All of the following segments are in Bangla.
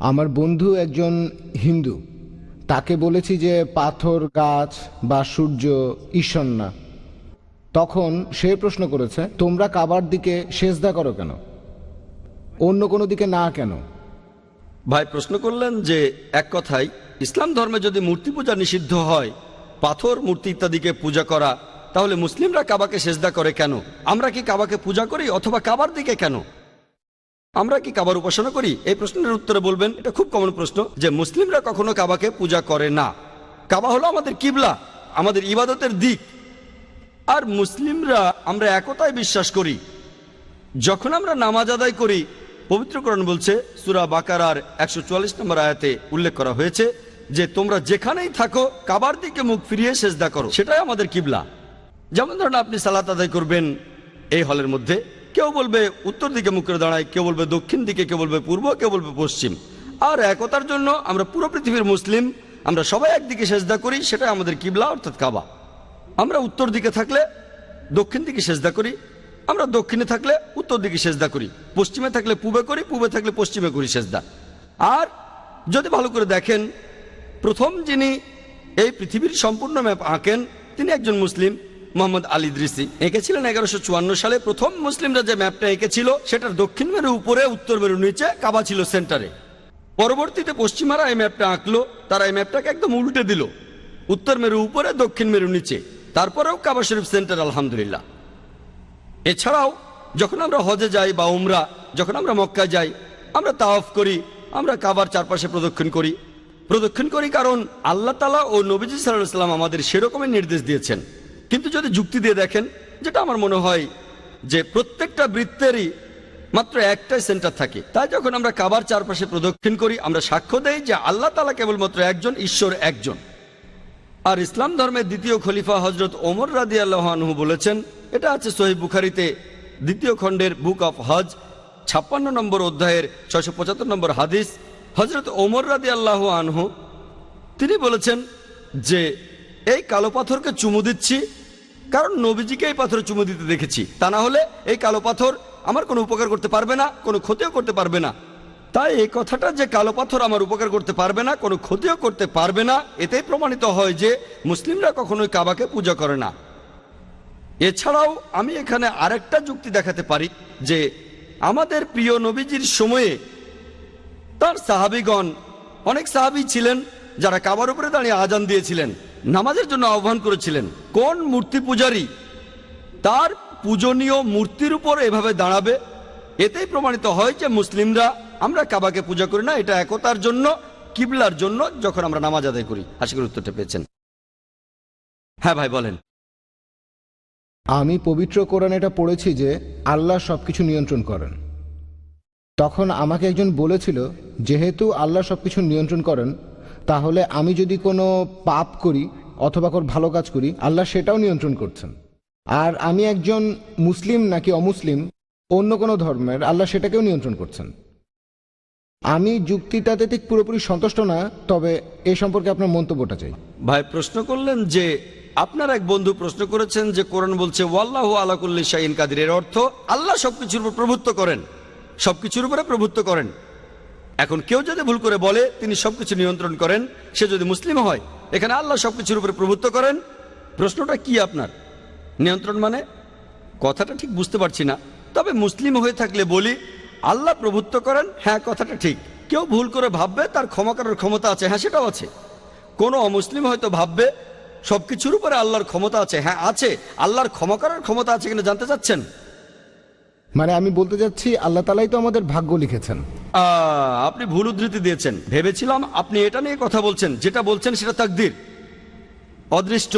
আমার বন্ধু একজন হিন্দু, তাকে বলেছি যে পাথর, গাছ বা সূর্য ঈশ্বর না। তখন সে প্রশ্ন করেছে, তোমরা কাবার দিকে সেজদা করো কেন, অন্য কোনো দিকে না কেন? ভাই প্রশ্ন করলেন যে এক কথায় ইসলাম ধর্মে যদি মূর্তি পূজা নিষিদ্ধ হয়, পাথর, মূর্তি ইত্যাদিকে পূজা করা, তাহলে মুসলিমরা কাবাকে সেজদা করে কেন? আমরা কি কাবাকে পূজা করি অথবা কাবার দিকে কেন? আমরা কি কাবার উপাসনা করি? এই প্রশ্নের উত্তরে বলবেন, এটা খুব কমন প্রশ্ন, যে মুসলিমরা কখনো কাবাকে পূজা করে না। কাবা হলো আমাদের কিবলা, আমাদের ইবাদতের দিক। আর মুসলিমরা আমরা একতায় বিশ্বাস করি। যখন আমরা নামাজ আদায় করি, পবিত্র কোরআন বলছে, সূরা বাকারার 144 নম্বর আয়াতে উল্লেখ করা হয়েছে যে তোমরা যেখানেই থাকো কাবার দিকে মুখ ফিরিয়ে সেজদা করো, সেটাই আমাদের কিবলা। যেমন ধরেন আপনি সালাত আদায় করবেন এই হলের মধ্যে, কেউ বলবে উত্তর দিকে মুখ করে দাঁড়ায়, কেউ বলবে দক্ষিণ দিকে, কেউ বলবে পূর্ব, কেউ বলবে পশ্চিম। আর একতার জন্য আমরা পুরো পৃথিবীর মুসলিম, আমরা সবাই একদিকে সেজদা করি, সেটাই আমাদের কিবলা অর্থাৎ কাবা। আমরা উত্তর দিকে থাকলে দক্ষিণ দিকে সেজদা করি, আমরা দক্ষিণে থাকলে উত্তর দিকে সেজদা করি, পশ্চিমে থাকলে পূবে করি, পূবে থাকলে পশ্চিমে করি সেজদা। আর যদি ভালো করে দেখেন, প্রথম যিনি এই পৃথিবীর সম্পূর্ণ ম্যাপ আঁকেন তিনি একজন মুসলিম, মোহাম্মদ আল ইদ্রিসি এঁকেছিলেন 1154 সালে। প্রথম মুসলিমরা যে ম্যাপটা এঁকেছিল সেটার দক্ষিণ মেরু উপরে, উত্তর মেরু নিচে, কাবা ছিল সেন্টারে। পরবর্তীতে পশ্চিমারা এই ম্যাপটা আঁকলো, তারা এই ম্যাপটাকে একদম উল্টে দিল, উত্তর মেরু উপরে, দক্ষিণ মেরু নিচে, তারপরেও কাবা শরীফ সেন্টার, আলহামদুলিল্লাহ। এছাড়াও যখন আমরা হজে যাই বা উমরা, যখন আমরা মক্কায় যাই, আমরা তাওয়াফ করি, আমরা কাবার চারপাশে প্রদক্ষিণ করি কারণ আল্লাহ তাআলা ও নবীজি সাল্লাল্লাহু আলাইহি ওয়াসাল্লাম আমাদের সেরকমই নির্দেশ দিয়েছেন। কিন্তু যদি যুক্তি দিয়ে দেখেন, যেটা আমার মনে হয় যে প্রত্যেকটা বৃত্তেরই মাত্র একটাই সেন্টার থাকে, তাই যখন আমরা কাবার চারপাশে প্রদক্ষিণ করি আমরা সাক্ষ্য দেই যে আল্লাহ তাআলা কেবলমাত্র একজন, ঈশ্বর একজন। আর ইসলাম ধর্মের দ্বিতীয় খলিফা হযরত ওমর রাদিয়াল্লাহু আনহু বলেছেন, এটা আছে সহিহ বুখারীতে দ্বিতীয় খণ্ডের বুক অফ হজ 56 নম্বর অধ্যায়ের 675 নম্বর হাদিস। হযরত ওমর রাদিয়াল্লাহু আনহু তিনি বলেছেন যে এই কালো পাথরকে চুমু দিচ্ছি কারণ নবীজিকে এই পাথরে চুমু দিতে দেখেছি, তা না হলে এই কালো পাথর আমার কোনো উপকার করতে পারবে না, কোনো ক্ষতিও করতে পারবে না। তাই এই কথাটা যে কালো পাথর আমার উপকার করতে পারবে না, কোনো ক্ষতিও করতে পারবে না, এতেই প্রমাণিত হয় যে মুসলিমরা কখনোই কাবাকে পূজা করে না। এছাড়াও আমি এখানে আরেকটা যুক্তি দেখাতে পারি যে আমাদের প্রিয় নবীজির সময়ে তার সাহাবীগণ, অনেক সাহাবী ছিলেন যারা কাবার উপরে দাঁড়িয়ে আজান দিয়েছিলেন, নামাজের জন্য আহ্বান করেছিলেন। কোন মূর্তি পূজারী তার পূজনীয় মূর্তির উপর এভাবে দাঁড়াবে? এতেই প্রমাণিত হয় যে মুসলিমরা আমরা কাবাকে পূজা করি না, এটা একতার জন্য, কিবলার জন্য যখন আমরা নামাজ আদায় করি। আশা করি উত্তরটা পেয়েছেন। হ্যাঁ ভাই বলেন। আমি পবিত্র কোরআনে এটা পড়েছি যে আল্লাহ সবকিছু নিয়ন্ত্রণ করেন। তখন আমাকে একজন বলেছিল, যেহেতু আল্লাহ সবকিছু নিয়ন্ত্রণ করেন, তাহলে আমি যদি কোনো পাপ করি অথবা কোনো ভালো কাজ করি, আল্লাহ সেটাও নিয়ন্ত্রণ করছেন। আর আমি একজন মুসলিম নাকি অমুসলিম, অন্য কোনো ধর্মের, আল্লাহ সেটাকেও নিয়ন্ত্রণ করছেন। আমি যুক্তিটাতে ঠিক পুরোপুরি সন্তুষ্ট না, তবে এ সম্পর্কে আপনার মন্তব্যটা চাই। ভাই প্রশ্ন করলেন যে আপনার এক বন্ধু প্রশ্ন করেছেন যে কোরআন বলছে ওয়াল্লাহু আলা কুল্লি শাইইন কাদির, এর অর্থ আল্লাহ সবকিছুর উপর প্রভুত্ব করেন, সবকিছুর উপরে প্রভুত্ব করেন। এখন কেউ যদি ভুল করে বলে তিনি সবকিছু নিয়ন্ত্রণ করেন, সে যদি মুসলিম হয়, এখানে আল্লাহ সবকিছুর উপরে প্রভুত্ব করেন, প্রশ্নটা কি আপনার? নিয়ন্ত্রণ মানে কথাটা ঠিক বুঝতে পারছি না, তবে মুসলিম হয়ে থাকলে বলি আল্লাহ প্রভুত্ব করেন, হ্যাঁ কথাটা ঠিক। কেউ ভুল করে ভাববে তার ক্ষমা করার ক্ষমতা আছে, হ্যাঁ সেটাও আছে। কোনো অমুসলিম হয়তো ভাববে সবকিছুর উপরে আল্লাহর ক্ষমতা আছে, হ্যাঁ আছে। আল্লাহর ক্ষমা করার ক্ষমতা আছে কিনা জানতে চাচ্ছেন? মানে আমি বলতে চাচ্ছি আল্লাহ তাআলাই তো আমাদের ভাগ্য লিখেছেন। আপনি ভুল উদ্ধৃতি দিয়েছেন। ভেবেছিলাম আপনি এটা নিয়ে কথা বলছেন, যেটা বলছেন সেটা তাকদীর, অদৃষ্ট,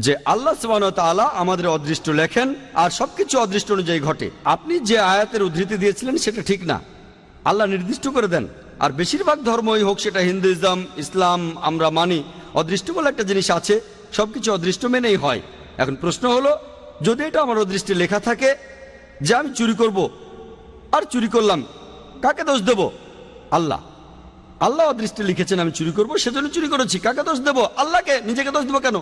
যে আল্লাহ সুবহানাহু ওয়া তাআলা আমাদের অদৃষ্ট লেখেন আর সবকিছু অদৃষ্ট অনুযায়ী ঘটে। আপনি যে আয়াতের উদ্ধৃতি দিয়েছিলেন সেটা ঠিক না, আল্লাহ নির্দিষ্ট করে দেন। আর বেশিরভাগ ধর্মই হোক, সেটা হিন্দুইজম, ইসলাম, আমরা মানি অদৃষ্ট বলে একটা জিনিস আছে, সবকিছু অদৃষ্ট মেনেই হয়। এখন প্রশ্ন হলো, যদি এটা আমার অদৃষ্টে লেখা থাকে যে আমি চুরি করব, আর চুরি করলাম, কাকে দোষ দেব? আল্লাহ। আল্লাহ অদৃষ্টে লিখেছেন আমি চুরি করব, সেজন্য চুরি করেছি, কাকে দোষ দেব? আল্লাহকে। নিজেকে দোষ দেব কেন?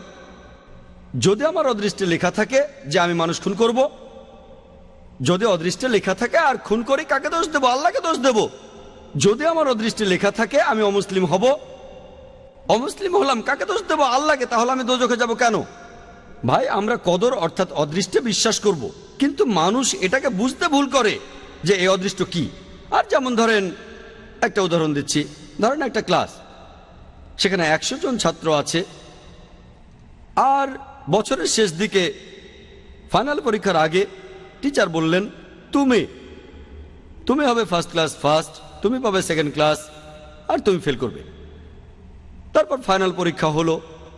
যদি আমার অদৃষ্টে লেখা থাকে যে আমি মানুষ খুন করব, যদি অদৃষ্টে লেখা থাকে আর খুন করি, কাকে দোষ দেব? আল্লাহকে দোষ দেব। যদি আমার অদৃষ্টে লেখা থাকে আমি অমুসলিম হব, অমুসলিম হলাম, কাকে দোষ দেবো? আল্লাহকে। তাহলে আমি দোজখে যাব কেন? ভাই, আমরা কদর অর্থাৎ অদৃষ্টে বিশ্বাস করব, কিন্তু মানুষ এটাকে বুঝতে ভুল করে যে এই অদৃষ্ট কি। আর যেমন ধরেন, একটা উদাহরণ দিচ্ছি, ধরেন একটা ক্লাস, সেখানে 100 জন ছাত্র আছে, আর বছরের শেষ দিকে ফাইনাল পরীক্ষার আগে টিচার বললেন তুমি হবে ফার্স্ট ক্লাস ফার্স্ট, তুমি পাবে সেকেন্ড ক্লাস, আর তুমি ফেল করবে। তারপর ফাইনাল পরীক্ষা হলো,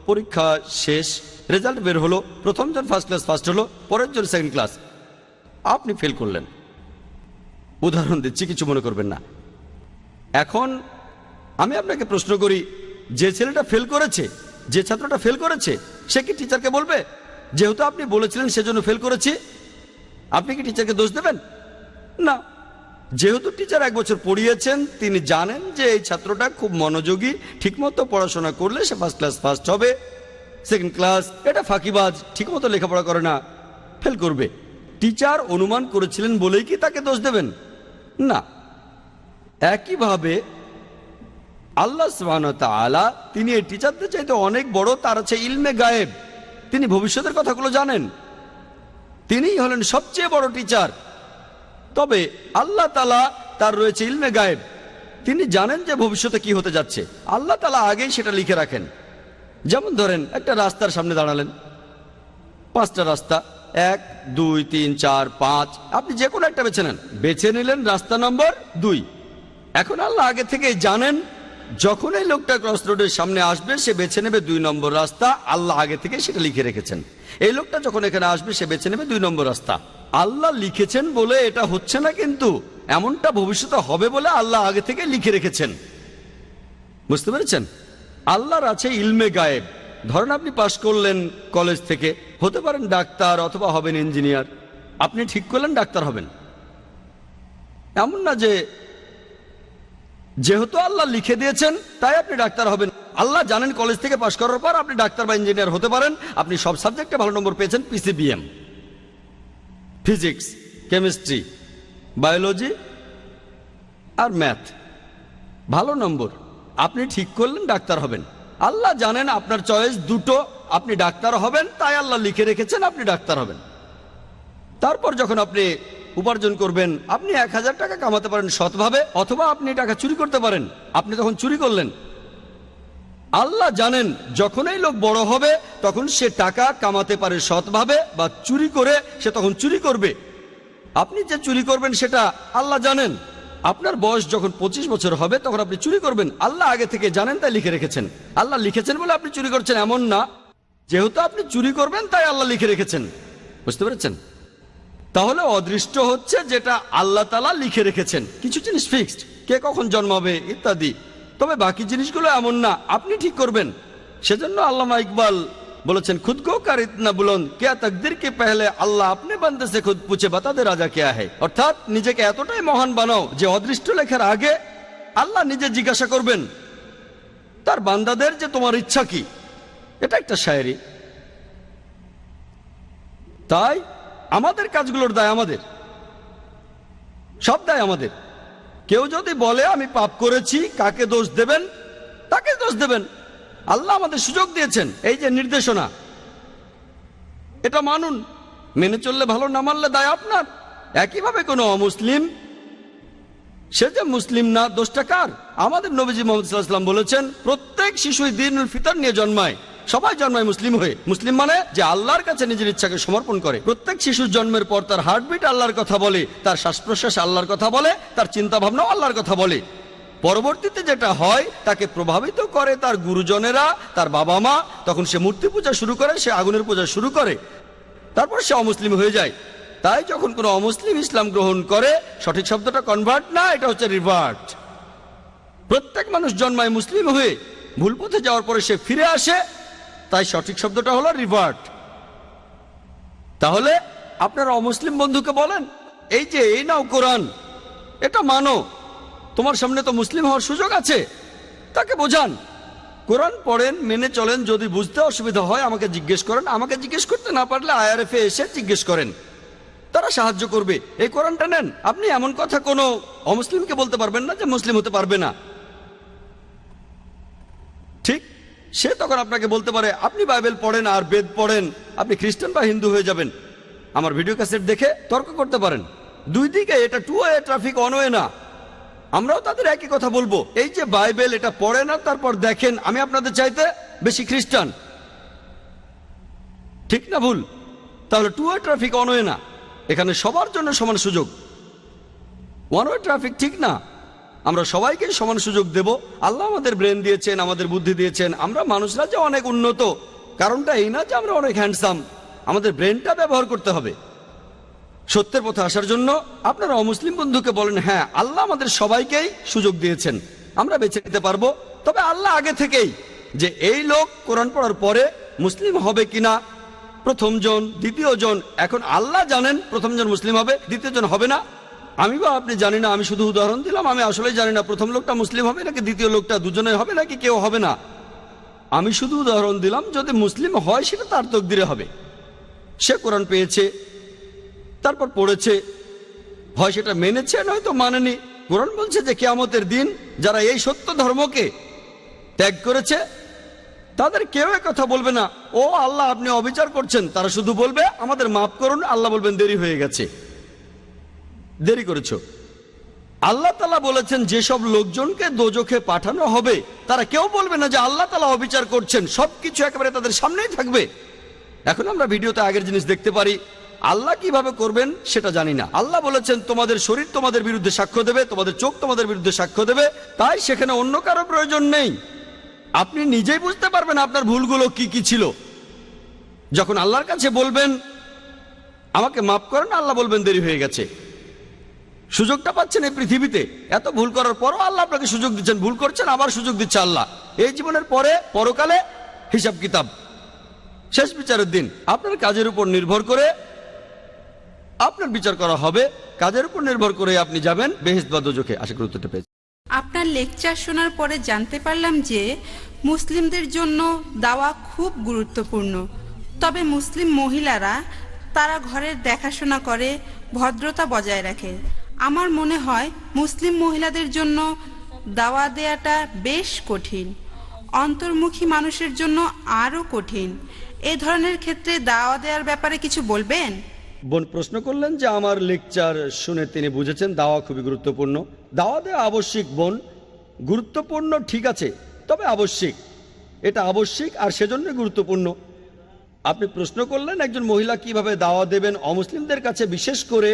পরীক্ষা শেষ, রেজাল্ট বের হলো, প্রথম জন ফার্স্ট ক্লাস ফার্স্ট হলো, পরের জন সেকেন্ড ক্লাস, আপনি ফেল করলেন। উদাহরণ দিচ্ছি, কিছু মনে করবেন না। এখন আমি আপনাকে প্রশ্ন করি, যে ছেলেটা ফেল করেছে, যে ছাত্রটা ফেল করেছে, সে কি টিচারকে বলবে যেহেতু আপনি বলেছিলেন সেজন্য ফেল করেছি? আপনি কি টিচারকে দোষ দেবেন? না। যেহেতু টিচার 1 বছর পড়িয়েছেন, তিনি জানেন যে এই ছাত্রটা খুব মনোযোগী, ঠিকমতো পড়াশোনা করলে সে ফার্স্ট ক্লাস ফার্স্ট হবে, সেকেন্ড ক্লাস, এটা ফাঁকিবাজ, ঠিকমতো লেখাপড়া করে না, ফেল করবে। টিচার অনুমান করেছিলেন বলেই কি তাকে দোষ দেবেন? না। একইভাবে আল্লাহ সুবহানাহু ওয়া তাআলা, তিনি এই টিচারদের চাইতে অনেক বড়, তার আছে ইলমে গায়েব, তিনি ভবিষ্যতের কথাগুলো জানেন, তিনিই হলেন সবচেয়ে বড় টিচার। তবে আল্লাহ তাআলা, তার রয়েছে ইলমে গায়েব, তিনি জানেন যে ভবিষ্যতে কি হতে যাচ্ছে, আল্লাহ তাআলা আগেই সেটা লিখে রাখেন। যেমন ধরেন, একটা রাস্তার সামনে দাঁড়ালেন, 5টা রাস্তা, 1 2 3 4 5, আপনি যে কোনো একটা বেছে নেন, বেছে নিলেন রাস্তা নম্বর 2। এখন আল্লাহ আগে থেকেই জানেন যখন এই লোকটা ক্রস রোডের সামনে আসবে সে বেছে নেবে 2 নম্বর রাস্তা, আল্লাহ আগে থেকে সেটা লিখে রেখেছেন। এই লোকটা যখন এখানে আসবে সে বেছে নেবে 2 নম্বর রাস্তা, আল্লাহ লিখেছেন বলে এটা হচ্ছে না, কিন্তু এমনটা ভবিষ্যতে হবে বলে আল্লাহ আগে থেকে লিখে রেখেছেন। বুঝতে পেরেছেন? আল্লাহর আছে ইলমে গায়েব। ধরেন আপনি পাশ করলেন কলেজ থেকে, হতে পারেন ডাক্তার অথবা হবেন ইঞ্জিনিয়ার, আপনি ঠিক করলেন ডাক্তার হবেন। এমন না যে যেহেতু আল্লাহ লিখে দিয়েছেন তাই আপনি ডাক্তার হবেন। আল্লাহ জানেন কলেজ থেকে পাশ করার পর আপনি ডাক্তার বা ইঞ্জিনিয়ার হতে পারেন। আপনি সব সাবজেক্টে ভালো নম্বর পেয়েছেন, পিসিবিএম, ফিজিক্স, কেমিস্ট্রি, বায়োলজি আর ম্যাথ, ভালো নম্বর, আপনি ঠিক করলেন ডাক্তার হবেন। আল্লাহ জানেন আপনার চয়েস দুটো, আপনি ডাক্তার হবেন, তাই আল্লাহ লিখে রেখেছেন আপনি ডাক্তার হবেন। তারপর যখন আপনি উপার্জন করবেন, আপনি 1000 টাকা কামাতে পারেন সৎভাবে, অথবা আপনি টাকা চুরি করতে পারেন, আপনি তখন চুরি করলেন। আল্লাহ জানেন যখন এই লোক বড় হবে তখন সে টাকা কামাতে পারে সৎভাবে বা চুরি করে, সে তখন চুরি করবে। আপনি যে চুরি করবেন সেটা আল্লাহ জানেন। আপনার বয়স যখন 25 বছর হবে তখন আপনি চুরি করবেন, আল্লাহ আগে থেকে জানেন তাই লিখে রেখেছেন। আল্লাহ লিখেছেন বলে আপনি চুরি করছেন এমন না, যেহেতু আপনি চুরি করবেন তাই আল্লাহ লিখে রেখেছেন। বুঝতে পেরেছেন? তাহলে অদৃষ্ট হচ্ছে যেটা আল্লাহ তাআলা লিখে রেখেছেন। কিছু জিনিস ফিক্সড, কে কখন জন্মাবে ইত্যাদি, তবে বাকি জিনিসগুলো এমন না, আপনি ঠিক করবেন। সেজন্য আল্লামা ইকবাল বলেছেন, খুদ কো কার ইতনা বুলন্দ क्या तकदीर के पहले আল্লাহ अपने बंदे से खुद पूछे बता दे राजा क्या है। অর্থাৎ নিজেকে এতটাই মহান বানাও যে অদৃষ্ট লেখার আগে আল্লাহ নিজে জিজ্ঞাসা করবেন তার বান্দাদের যে তোমার ইচ্ছা কি। এটা একটা শায়েরি। তাই আমাদের কাজগুলোর দায় আমাদের, সব দায় আমাদের। কেউ যদি বলে আমি পাপ করেছি, কাকে দোষ দেবেন? তাকে দোষ দেবেন। আল্লাহ আমাদের সুযোগ দিয়েছেন, এই যে নির্দেশনা, এটা মানুন, মেনে চললে ভালো, না মানলে দায় আপনার। একইভাবে কোনো অমুসলিম, সে যে মুসলিম না, দোষটা কার? আমাদের নবীজি মুহাম্মদ সাল্লাল্লাহু আলাইহি ওয়াসাল্লাম বলেছেন, প্রত্যেক শিশুই দ্বীনুল ফিতর নিয়ে জন্মায়। সবাই জন্মায় মুসলিম হয়ে। মুসলিম মানে যে আল্লাহর কাছে নিজের ইচ্ছাকে সমর্পণ করে। প্রত্যেক শিশুর জন্মের পর তার হার্টবিট আল্লাহর কথা বলে, তার শ্বাস প্রশ্বাস আল্লাহর কথা বলে, তার চিন্তা ভাবনাও আল্লাহর কথা বলে। পরবর্তীতে যেটা হয় তাকে প্রভাবিত করে তার গুরুজনেরা, তার বাবা মা। তখন সে মূর্তি পূজা শুরু করে, সে আগুনের পূজা শুরু করে, তারপর সে অমুসলিম হয়ে যায়। তাই যখন কোনো অমুসলিম ইসলাম গ্রহণ করে, সঠিক শব্দটা কনভার্ট না, এটা হচ্ছে রিভার্ট। প্রত্যেক মানুষ জন্মায় মুসলিম হয়ে, ভুল পথে যাওয়ার পরে সে ফিরে আসে, তাই সঠিক শব্দটা হলো রিভার্ট। তাহলে আপনারা অমুসলিম বন্ধুকে বলেন, এই যে এই নাও কোরআন, এটা মানো, তোমার সামনে তো মুসলিম হওয়ার সুযোগ আছে, তাকে বোঝান। কোরআন পড়েন, মেনে চলেন। যদি বুঝতে অসুবিধা হয় আমাকে জিজ্ঞেস করেন, আমাকে জিজ্ঞেস করতে না পারলে IRF এ এসে জিজ্ঞেস করেন। তারা সাহায্য করবে। এই কোরআনটা নেন। আপনি এমন কথা কোনো অমুসলিমকে বলতে পারবেন না যে মুসলিম হতে পারবে না, ঠিক? সে তখন আপনাকে বলতে পারে আপনি বাইবেল পড়েন আর বেদ পড়েন, আপনি খ্রিস্টান বা হিন্দু হয়ে যাবেন। আমার ভিডিও ক্যাসেট দেখে তর্ক করতে পারেন। দুই দিকে, এটা two way traffic, one way না। আমরাও তাদের একই কথা বলবো। এই যে বাইবেল এটা পড়ে না, তারপর দেখেন আমি আপনাদের চাইতে বেশি খ্রিস্টান, ঠিক না ভুল? তাহলে two way traffic, one way না। এখানে সবার জন্য সমান সুযোগ। ওয়ান ওয়ে ট্রাফিক ঠিক না। আমরা সবাইকে সমান সুযোগ দেব। আল্লাহ আমাদের ব্রেন দিয়েছেন, আমাদের বুদ্ধি দিয়েছেন। আমরা মানুষরা যে অনেক উন্নত, কারণটা এই না যে আমরা অনেক হ্যান্ডসাম। আমাদের ব্রেনটা ব্যবহার করতে হবে সত্যের পথে আসার জন্য। আপনারা অমুসলিম বন্ধুকে বলেন হ্যাঁ আল্লাহ আমাদের সবাইকেই সুযোগ দিয়েছেন, আমরা বেছে নিতে পারবো। তবে আল্লাহ আগে থেকেই যে এই লোক কোরআন পড়ার পরে মুসলিম হবে কিনা, প্রথম জন দ্বিতীয় জন, এখন আল্লাহ জানেন প্রথম জন মুসলিম হবে, দ্বিতীয় জন হবে না। আমি বা আপনি জানি না, আমি শুধু উদাহরণ দিলাম। আমি আসলে জানি না প্রথম লোকটা মুসলিম হবে নাকি দ্বিতীয় লোকটা, দুজনে হবে নাকি কেউ হবে না। আমি শুধু উদাহরণ দিলাম, যদি মুসলিম হয় সেটা তার তকদিরে হবে। সে কোরআন পেয়েছে, তারপর পড়েছে, হয় সেটা মেনেছে নয়তো মানেনি। কোরআন বলছে যে কিয়ামতের দিন যারা এই সত্য ধর্মকে ত্যাগ করেছে তাদের কেউ কথা বলবে না ও আল্লাহ আপনি অবিচার করছেন। তারা শুধু বলবে আমাদের মাফ করুন। আল্লাহ বলবেন দেরি হয়ে গেছে, দেরি করেছো। আল্লাহ তাআলা বলেছেন যেসব লোকজনকে দোজখে পাঠানো হবে তারা কেউ বলবে না যে আল্লাহ তাআলা অবিচার করছেন, সবকিছু একেবারে তাদের সামনেই থাকবে। এখন আমরা ভিডিওতে আগের জিনিস দেখতে পারি, আল্লাহ কিভাবে করবেন সেটা জানি না। আল্লাহ বলেছেন তোমাদের শরীর তোমাদের বিরুদ্ধে সাক্ষ্য দেবে, তোমাদের চোখ তোমাদের বিরুদ্ধে সাক্ষ্য দেবে, তাই সেখানে অন্য কারো প্রয়োজন নেই। আপনি নিজেই বুঝতে পারবেন আপনার ভুলগুলো কি কি ছিল। যখন আল্লাহর কাছে বলবেন আমাকে মাফ করেন, আল্লাহ বলবেন দেরি হয়ে গেছে। সুযোগটা পাচ্ছেন এই পৃথিবীতে, এত ভুল করার পরও আল্লাহ আপনাকে সুযোগ দিচ্ছেন, ভুল করছেন আবার সুযোগ দিচ্ছে আল্লাহ। এই জীবনের পরে পরকালে হিসাব কিতাব, শেষ বিচারের দিন আপনার কাজের উপর নির্ভর করে আপনার বিচার করা হবে। কাজের উপর নির্ভর করে আপনি যাবেন বেহেশত বা দোজখে। আশা করি উত্তরটা পেয়েছি। আপনার লেকচার শোনার পরে জানতে পারলাম যে মুসলিমদের জন্য দাওয়া খুব গুরুত্বপূর্ণ। তবে মুসলিম মহিলারা তারা ঘরের দেখাশোনা করে, ভদ্রতা বজায় রাখে। আমার মনে হয় মুসলিম মহিলাদের জন্য দাওয়া দেয়াটা বেশ কঠিন, অন্তর্মুখী মানুষের জন্য আরও কঠিন। এ ধরনের ক্ষেত্রে দাওয়া দেওয়ার ব্যাপারে কিছু বলবেন? বোন প্রশ্ন করলেন যে আমার লেকচার শুনে তিনি বুঝেছেন দাওয়া খুবই গুরুত্বপূর্ণ। দাওয়া দেওয়া আবশ্যিক বোন, গুরুত্বপূর্ণ ঠিক আছে, তবে আবশ্যিক। এটা আবশ্যিক আর সেজন্য গুরুত্বপূর্ণ। আপনি প্রশ্ন করলেন একজন মহিলা কিভাবে দাওয়া দেবেন অমুসলিমদের কাছে, বিশেষ করে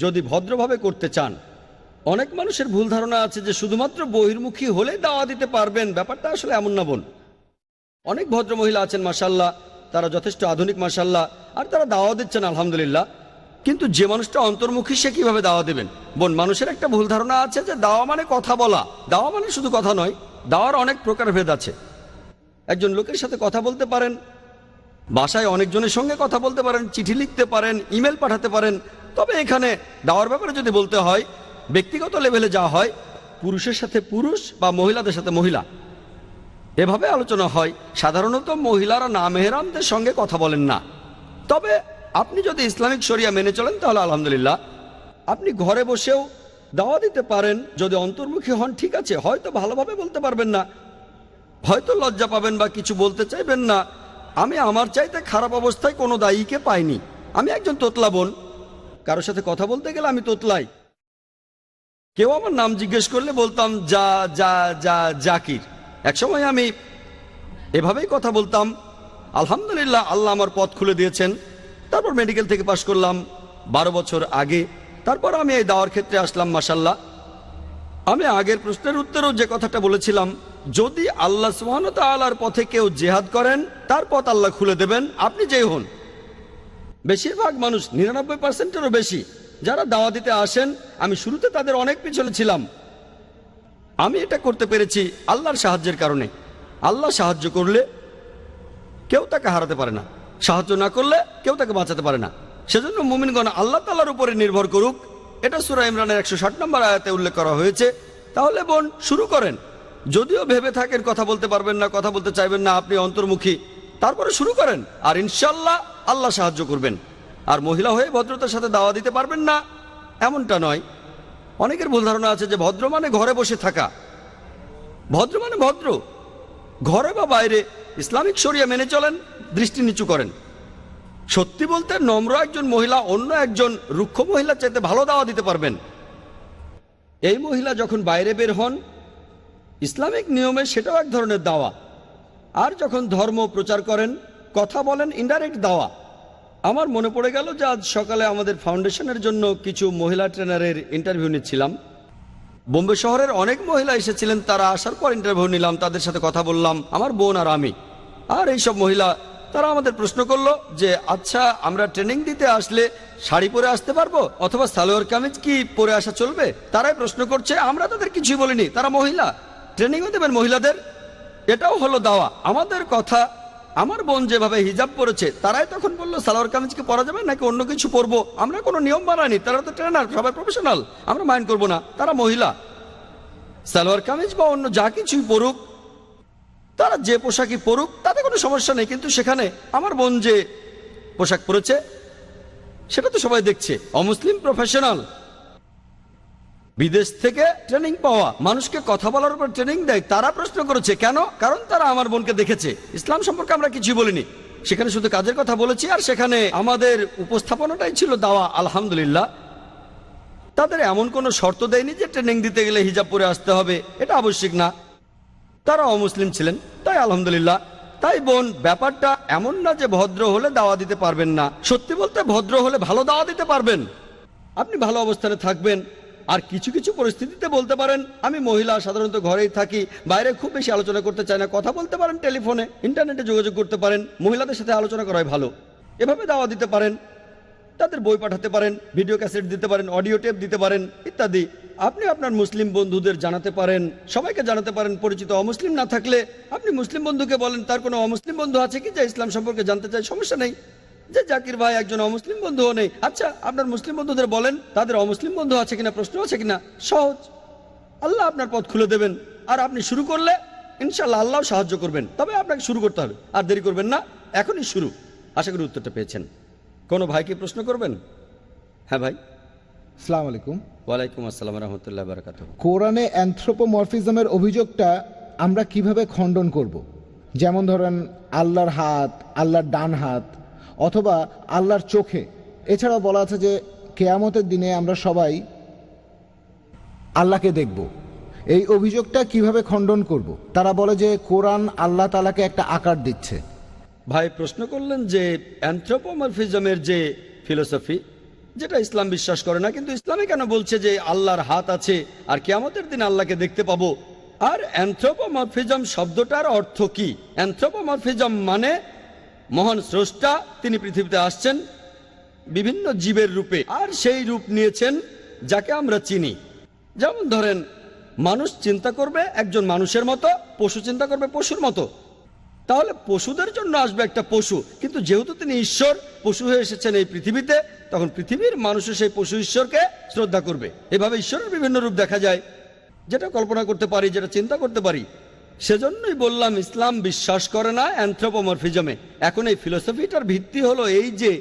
যদি ভদ্রভাবে করতে চান। অনেক মানুষের ভুল ধারণা আছে যে শুধুমাত্র বহির্মুখী হলে দাওয়া দিতে পারবেন। ব্যাপারটা আসলে এমন না বোন। অনেক ভদ্র মহিলা আছেন মাশাআল্লাহ, তারা যথেষ্ট আধুনিক মাশাআল্লাহ, আর তারা দাওয়া দিচ্ছেন আলহামদুলিল্লাহ। কিন্তু যে মানুষটা অন্তর্মুখী সে কিভাবে দাওয়া দেবেন? বোন, মানুষের একটা ভুল ধারণা আছে যে দাওয়া মানে কথা বলা। দাওয়া মানে শুধু কথা নয়, দাওয়ার অনেক প্রকারভেদ আছে। একজন লোকের সাথে কথা বলতে পারেন, বাসায় অনেকজনের সঙ্গে কথা বলতে পারেন, চিঠি লিখতে পারেন, ইমেল পাঠাতে পারেন। তবে এখানে দাওয়ার ব্যাপারে যদি বলতে হয়, ব্যক্তিগত লেভেলে যা হয়, পুরুষের সাথে পুরুষ বা মহিলাদের সাথে মহিলা এভাবে আলোচনা হয়। সাধারণত মহিলারা নামেহরামদের সঙ্গে কথা বলেন না। তবে আপনি যদি ইসলামিক শরিয়া মেনে চলেন তাহলে আলহামদুলিল্লাহ আপনি ঘরে বসেও দাওয়া দিতে পারেন। যদি অন্তর্মুখী হন ঠিক আছে, হয়তো ভালোভাবে বলতে পারবেন না, হয়তো লজ্জা পাবেন বা কিছু বলতে চাইবেন না। আমি আমার চাইতে খারাপ অবস্থায় কোনো দায়ীকে পাইনি। আমি একজন তোতলা বোন, কারোর সাথে কথা বলতে গেলে আমি তোতলাই। কেউ আমার নাম জিজ্ঞেস করলে বলতাম যা যা যা জাকির। একসময় আমি এভাবেই কথা বলতাম। আলহামদুলিল্লাহ আল্লাহ আমার পথ খুলে দিয়েছেন। তারপর মেডিকেল থেকে পাশ করলাম 12 বছর আগে। তারপর আমি এই দাওয়ার ক্ষেত্রে আসলাম মাশাআল্লাহ। আমি আগের প্রশ্নের উত্তরেও যে কথাটা বলেছিলাম, যদি আল্লাহ সুবহানাহু ওয়া তাআলার পথে কেউ জিহাদ করেন তার পথ আল্লাহ খুলে দেবেন, আপনি যেই হন। বেশিরভাগ মানুষ 99%-এরও বেশি যারা দাওয়া দিতে আসেন, আমি শুরুতে তাদের অনেক পিছনে ছিলাম। আমি এটা করতে পেরেছি আল্লাহর সাহায্যের কারণে। আল্লাহ সাহায্য করলে কেউ তাকে হারাতে পারে না, সাহায্য না করলে কেউ তাকে বাঁচাতে পারে না। সেজন্য মুমিনগণ আল্লাহ তাআলার উপরে নির্ভর করুক। এটা সূরা ইমরানের 160 নম্বর আয়াতে উল্লেখ করা হয়েছে। তাহলে বোন শুরু করেন। যদিও ভেবে থাকেন কথা বলতে পারবেন না, কথা বলতে চাইবেন না, আপনি অন্তর্মুখী, তারপরে শুরু করেন আর ইনশাআল্লাহ আল্লাহ সাহায্য করবেন। আর মহিলা হয়ে ভদ্রতার সাথে দাওয়া দিতে পারবেন না এমনটা নয়। অনেকের ভুল ধারণা আছে যে ভদ্র মানে ঘরে বসে থাকা। ভদ্র মানে ভদ্র, ঘরে বা বাইরে ইসলামিক শরিয়া মেনে চলেন, দৃষ্টি নিচু করেন। সত্যি বলতে নম্র একজন মহিলা অন্য একজন রুক্ষ মহিলার চাইতে ভালো দাওয়া দিতে পারবেন। এই মহিলা যখন বাইরে বের হন ইসলামিক নিয়মে সেটাও এক ধরনের দাওয়া। আর যখন ধর্ম প্রচার করেন, কথা বলেন, ইনডাইরেক্ট দাওয়া। আমার মনে পড়ে গেল যে আজ সকালে আমাদের ফাউন্ডেশনের জন্য কিছু মহিলা ট্রেনারের ইন্টারভিউ নিচ্ছিলাম। বোম্বে শহরের অনেক মহিলা এসেছিলেন, তারা আসার পর ইন্টারভিউ নিলাম, তাদের সাথে কথা বললাম, আমার বোন আর আমি। আর এইসব মহিলা তারা আমাদের প্রশ্ন করলো যে আচ্ছা আমরা ট্রেনিং দিতে আসলে শাড়ি পরে আসতে পারবো অথবা সালোয়ার কামিজ কি পরে আসা চলবে? তারাই প্রশ্ন করছে, আমরা তাদের কিছুই বলিনি, তারা মহিলা, ট্রেনিংও দেবেন মহিলাদের। এটাও হলো দাওয়া। আমাদের কথা, আমার বোন যেভাবে হিজাব পরেছে তারাই তখন বললো সালোয়ার কামিজ কি পরা যাবে নাকি অন্য কিছু পরবো। আমরা কোনো নিয়ম বানাইনি, তারা তো ট্রেনার, সবাই প্রফেশনাল, আমরা মাইন্ড করবো না, তারা মহিলা। সালোয়ার কামিজ বা অন্য যা কিছুই পরুক, তারা যে পোশাকই পরুক তাতে কোনো সমস্যা নেই। কিন্তু সেখানে আমার বোন যে পোশাক পরেছে সেটা তো সবাই দেখছে। অমুসলিম প্রফেশনাল, বিদেশ থেকে ট্রেনিং পাওয়া মানুষকে কথা বলার উপর ট্রেনিং দেয়, তারা প্রশ্ন করেছে কেন? কারণ তারা আমার বোনকে দেখেছে। ইসলাম সম্পর্কে আমরা কিছুই বলিনি, সেখানে শুধু কাজের কথা বলেছি। আর সেখানে আমাদের উপস্থাপনাটাই ছিল দাওয়া। আলহামদুলিল্লাহ, তাদের এমন কোনো শর্ত দেয়নি যে ট্রেনিং দিতে গেলে হিজাব পরে আসতে হবে, এটা আবশ্যিক না। তারা অমুসলিম ছিলেন, তাই আলহামদুলিল্লাহ। তাই বোন, ব্যাপারটা এমন না যে ভদ্র হলে দাওয়া দিতে পারবেন না। সত্যি বলতে ভদ্র হলে ভালো দাওয়া দিতে পারবেন, আপনি ভালো অবস্থানে থাকবেন। আর কিছু কিছু পরিস্থিতিতে বলতে পারেন আমি মহিলা, সাধারণত ঘরেই থাকি, বাইরে খুব বেশি আলোচনা করতে চাই না, কথা বলতে পারেন টেলিফোনে, ইন্টারনেটে যোগাযোগ করতে পারেন, মহিলাদের সাথে আলোচনা করাই ভালো, এভাবে দাওয়া দিতে পারেন। তাদের বই পাঠাতে পারেন, ভিডিও ক্যাসেট দিতে পারেন, অডিও টেপ দিতে পারেন ইত্যাদি। আপনি আপনার মুসলিম বন্ধুদের জানাতে পারেন, সবাইকে জানাতে পারেন। পরিচিত অমুসলিম না থাকলে আপনি মুসলিম বন্ধুকে বলেন তার কোনো অমুসলিম বন্ধু আছে কি যে ইসলাম সম্পর্কে জানতে চায়, সমস্যা নেই। যে জাকির ভাই একজন অমুসলিম বন্ধুও নেই, আচ্ছা আপনার মুসলিম বন্ধুদের বলেন তাদের অমুসলিম বন্ধু আছে কিনা, প্রশ্ন আছে কিনা। সহজ, আল্লাহ আপনার পথ খুলে দেবেন। আর আপনি শুরু করলে ইনশাআল্লাহ আল্লাহ সাহায্য করবেন। তবে আপনাকে শুরু করতে হবে, আর দেরি করবেন না, এখনই শুরু। আশা করি উত্তরটা পেয়েছেন। কোনো ভাই কি প্রশ্ন করবেন? হ্যাঁ ভাই। আসসালামু আলাইকুম। ওয়ালাইকুম আসসালাম রহমতুল্লাহ বারাকাতুহু। কোরআনে অ্যানথ্রোপোমরফিজমের অভিযোগটা আমরা কিভাবে খণ্ডন করব? যেমন ধরেন আল্লাহর হাত, আল্লাহর ডান হাত, অথবা আল্লাহর চোখে। এছাড়াও বলা আছে যে কেয়ামতের দিনে আমরা সবাই আল্লাহকে দেখব। এই অভিযোগটা কিভাবে খণ্ডন করব? তারা বলে যে কোরআন আল্লাহ তাআলাকে একটা আকার দিচ্ছে। ভাই প্রশ্ন করলেন যে অ্যানথ্রোপোমরফিজমের যে ফিলোসফি, যেটা ইসলাম বিশ্বাস করে না, কিন্তু ইসলামে কেন বলছে যে আল্লাহর হাত আছে আর কিয়ামতের দিন আল্লাহকে দেখতে পাবো? আর অ্যানথ্রোপোমরফিজম শব্দটার অর্থ কি? অ্যানথ্রোপোমরফিজম মানে মহান স্রষ্টা তিনি পৃথিবীতে আসছেন বিভিন্ন জীবের রূপে, আর সেই রূপ নিয়েছেন যাকে আমরা চিনি। যেমন ধরেন মানুষ চিন্তা করবে একজন মানুষের মতো, পশু চিন্তা করবে পশুর মতো। তাহলে পশুদের জন্য আসবে একটা পশু, কিন্তু যেহেতু তিনি ঈশ্বর, পশু হয়ে এসেছেন এই পৃথিবীতে, তখন পৃথিবীর মানুষও সেই পশু ঈশ্বরকে শ্রদ্ধা করবে। এভাবে ঈশ্বরের বিভিন্ন রূপ দেখা যায়, যেটা কল্পনা করতে পারি, যেটা চিন্তা করতে পারি। সেজন্যই বললাম ইসলাম বিশ্বাস করে না অ্যানথ্রোপোমরফিজমে। এখন এই ফিলোসফিটার ভিত্তি হলো এই যে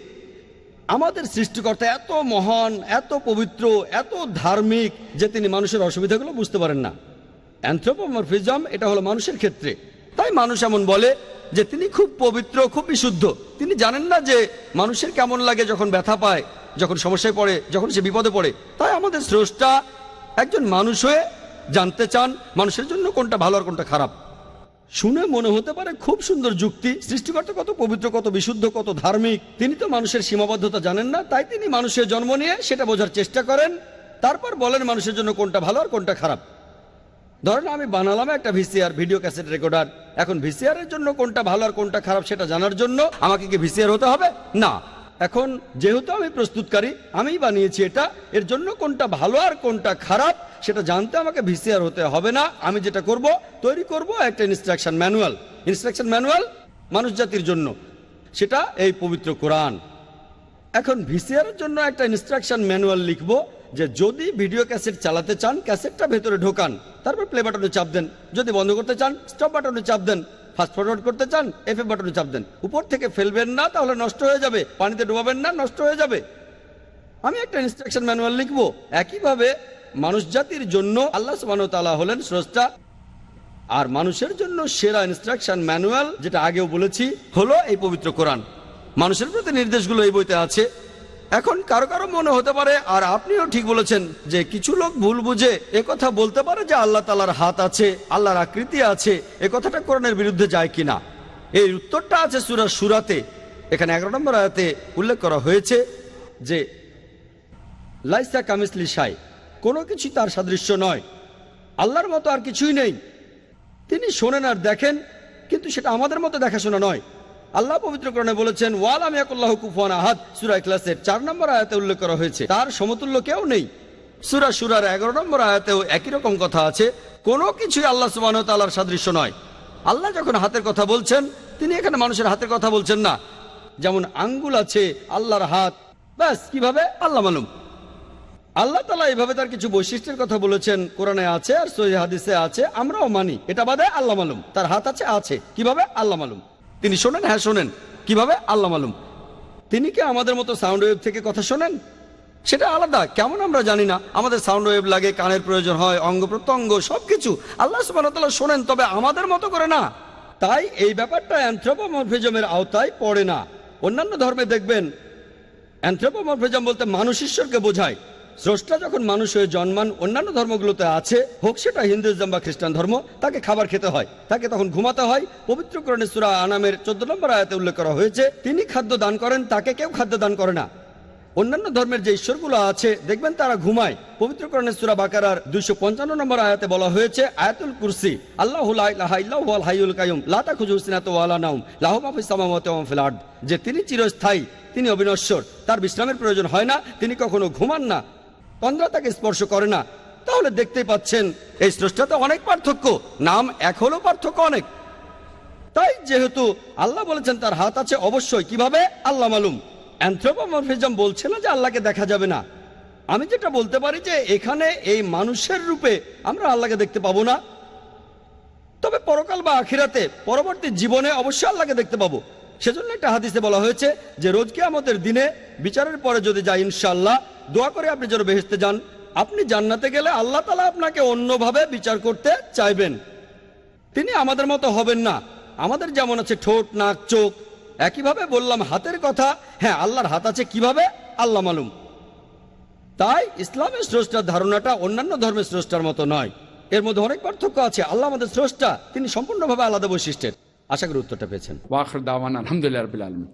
আমাদের সৃষ্টিকর্তা এত মহান, এত পবিত্র, এত ধার্মিক যে তিনি মানুষের অসুবিধাগুলো বুঝতে পারেন না। অ্যানথ্রোপোমরফিজম এটা হলো মানুষের ক্ষেত্রে। তাই মানুষ এমন বলে যে তিনি খুব পবিত্র, খুব বিশুদ্ধ। তিনি জানেন না যে মানুষের কেমন লাগে যখন ব্যথা পায়, যখন সমস্যায় পড়ে, যখন সে বিপদে পড়ে। তাই আমাদের স্রষ্টা একজন মানুষ হয়ে জানতে চান মানুষের জন্য কোনটা ভালো আর কোনটা খারাপ। শুনে মনে হতে পারে খুব সুন্দর যুক্তি, সৃষ্টিকর্তা কত পবিত্র, কত বিশুদ্ধ, কত ধার্মিক। তিনি তো মানুষের সীমাবদ্ধতা জানেন না, তাই তিনি মানুষের জন্ম নিয়ে সেটা বোঝার চেষ্টা করেন, তারপর বলেন মানুষের জন্য কোনটা ভালো আর কোনটা খারাপ। ধরেন আমি বানালাম একটা ভিসিআর, ভিডিও ক্যাসেট রেকর্ডার। এখন ভিসিআর এর জন্য কোনটা ভালো আর কোনটা খারাপ সেটা জানার জন্য আমাকে কি ভিসিআর হতে হবে? না। এখন যেহেতু আমি প্রস্তুতকারী, আমিই বানিয়েছি এটা, এর জন্য কোনটা ভালো আর কোনটা খারাপ সেটা জানতে আমাকে ভিসিআর হতে হবে না। আমি যেটা করব, তৈরি করব একটা ইনস্ট্রাকশন ম্যানুয়াল। ইনস্ট্রাকশন ম্যানুয়াল মানুষ জাতির জন্য, সেটা এই পবিত্র কোরআন। এখন ভিসিআর এর জন্য একটা ইনস্ট্রাকশন ম্যানুয়াল লিখবো যে যদি ভিডিও ক্যাসেট চালাতে চান ক্যাসেটটা ভেতরে ঢোকান, তারপর প্লে বাটনে চাপ দেন। যদি বন্ধ করতে চান স্টপ বাটনে চাপ দেন। ফাস্ট ফরওয়ার্ড করতে চান এফএ বাটনে চাপ দেন। উপর থেকে ফেলবেন না, তাহলে নষ্ট হয়ে যাবে। পানিতে ডুবাবেন না, নষ্ট হয়ে যাবে। আমি একটা ইনস্ট্রাকশন ম্যানুয়াল লিখবো। একইভাবে মানুষ জাতির জন্য আল্লাহ সুবহানাহু ওয়া তাআলা হলেন স্রষ্টা, আর মানুষের জন্য সেরা ইনস্ট্রাকশন ম্যানুয়াল, যেটা আগেও বলেছি, হলো এই পবিত্র কোরআন। মানুষের প্রতি নির্দেশগুলো এই বইতে আছে। এখন কারো কারো মনে হতে পারে, আর আপনিও ঠিক বলেছেন, যে কিছু লোক ভুল বুঝে কথা বলতে পারে যে আল্লাহ তাআলার হাত আছে, আল্লাহর আকৃতি আছে। কথাটা কোরআনের বিরুদ্ধে যায় কিনা? এই উত্তরটা আছে সূরা সূরাতে। এখানে 11 নম্বর আয়াতে উল্লেখ করা হয়েছে যে লাইসা কামিসলি শাই, কোনো কিছু তার সাদৃশ্য নয়। আল্লাহর মতো আর কিছুই নেই। তিনি শোনেন আর দেখেন, কিন্তু সেটা আমাদের মতো দেখাশোনা নয়। আল্লাহ পবিত্র কোরআনে বলেছেন ওয়া লাম ইয়াকুল্লাহু কুফুয়ান আহাদ, সূরা ইখলাসের 4 নম্বর আয়াতে উল্লেখ করা হয়েছে তার সমতুল্য কেউ নেই। সূরা সূরার 11 নম্বর আয়াতেও একই রকম কথা আছে, কোনো কিছুই আল্লাহ সুবহানাহু ওয়া তাআলার সাদৃশ্য নয়। আল্লাহ যখন হাতের কথা বলছেন, তিনি এখানে মানুষের হাতের কথা বলছেন না। যেমন আঙ্গুল আছে আল্লাহর হাত, ব্যাস, কিভাবে আল্লাহ মালুম। আল্লাহ তাআলা এইভাবে তার কিছু বৈশিষ্ট্যের কথা বলেছেন, কোরআনে আছে আর সহিহ হাদিসে আছে, আমরাও মানি। এটা বাদে আল্লাহ মালুম। তার হাত আছে, কিভাবে আল্লাহ মালুম। তিনি শোনেন, হ্যাঁ শোনেন, কিভাবে আল্লাহ মালুম। তিনি কি আমাদের মতো সাউন্ড ওয়েভ থেকে কথা শোনেন? সেটা আলাদা, কেমন আমরা জানি না। আমাদের সাউন্ড ওয়েভ লাগে, কানের প্রয়োজন হয়, অঙ্গ প্রত্যঙ্গ সবকিছু। আল্লাহ সুবহানাহু ওয়া তাআলা শোনেন, তবে আমাদের মতো করে না। তাই এই ব্যাপারটা অ্যানথ্রোপোমরফিজমের আওতায় পড়ে না। অন্যান্য ধর্মে দেখবেন অ্যানথ্রোপোমরফিজম বলতে মানুষ ঈশ্বরকে বোঝায়। স্রষ্টা যখন মানুষ হয়ে জন্মান, অন্যান্য ধর্মগুলোতে আছে, হোক সেটা হিন্দুইজম বা খ্রিস্টান ধর্ম, তাকে খাবার খেতে হয়, তাকে তখন ঘুমাতে হয়। পবিত্র কোরআনে সূরা আনামের 14 নম্বর আয়াতে উল্লেখ করা হয়েছে তিনি খাদ্য দান করেন, তাকে কেউ খাদ্য দান করে না। অন্যান্য ধর্মের যে ঈশ্বরগুলো আছে দেখবেন তারা ঘুমায়। পবিত্র কোরআনে সূরা বাকারার 255 নম্বর আয়াতে বলা হয়েছে আয়াতুল কুরসি, আল্লাহু লা ইলাহা ইল্লাহু হুয়াল হাইয়ুল কাইয়ুম লা তাখুযুহু সিনাতুন ওয়া লা নাওম লাহু মা ফিস সামাওয়াতি ওয়া মা ফিল আরদ, যে তিনি চিরস্থায়ী, তিনি অবিনশ্বর, তার বিশ্রামের প্রয়োজন হয় না, তিনি কখনো ঘুমান না, তন্দ্রা তাকে স্পর্শ করে না। তাহলে দেখতেই পাচ্ছেন এই স্রষ্টাতে অনেক পার্থক্য, নাম এক হলেও পার্থক্য অনেক। তাই যেহেতু আল্লাহ বলেছেন তার হাত আছে, অবশ্যই কিভাবে আল্লাহ মালুম। অ্যানথ্রোপোমরফিজম বলছে না যে আল্লাহকে দেখা যাবে না। আমি যেটা বলতে পারি যে এখানে এই মানুষের রূপে আমরা আল্লাহকে দেখতে পাবো না, তবে পরকাল বা আখিরাতে পরবর্তী জীবনে অবশ্যই আল্লাহকে দেখতে পাবো। সেজন্য একটা হাদিসে বলা হয়েছে যে রোজ কিয়ামতের দিনে বিচারের পরে যদি যাই, ইনশাআল্লাহ দোয়া করে আপনি যেন বেহেশতে যান। আপনি জান্নাতে গেলে আল্লাহ তাআলা আপনাকে অন্যভাবে বিচার করতে চাইবেন। তিনি আমাদের মতো হবেন না। আমাদের যেমন আছে ঠোঁট, নাক, চোখ, একইভাবে বললাম হাতের কথা, হ্যাঁ আল্লাহর হাত আছে, কিভাবে আল্লাহ মালুম। তাই ইসলামের স্রষ্টার ধারণাটা অন্যান্য ধর্মের স্রষ্টার মতো নয়, এর মধ্যে অনেক পার্থক্য আছে। আল্লাহ আমাদের স্রষ্টা, তিনি সম্পূর্ণভাবে আলাদা বৈশিষ্ট্যের। আশা করি উত্তরটা পেয়েছেন। ওয়া আখির দাওয়ানা আলহামদুলিল্লাহি রাব্বিল আলামিন।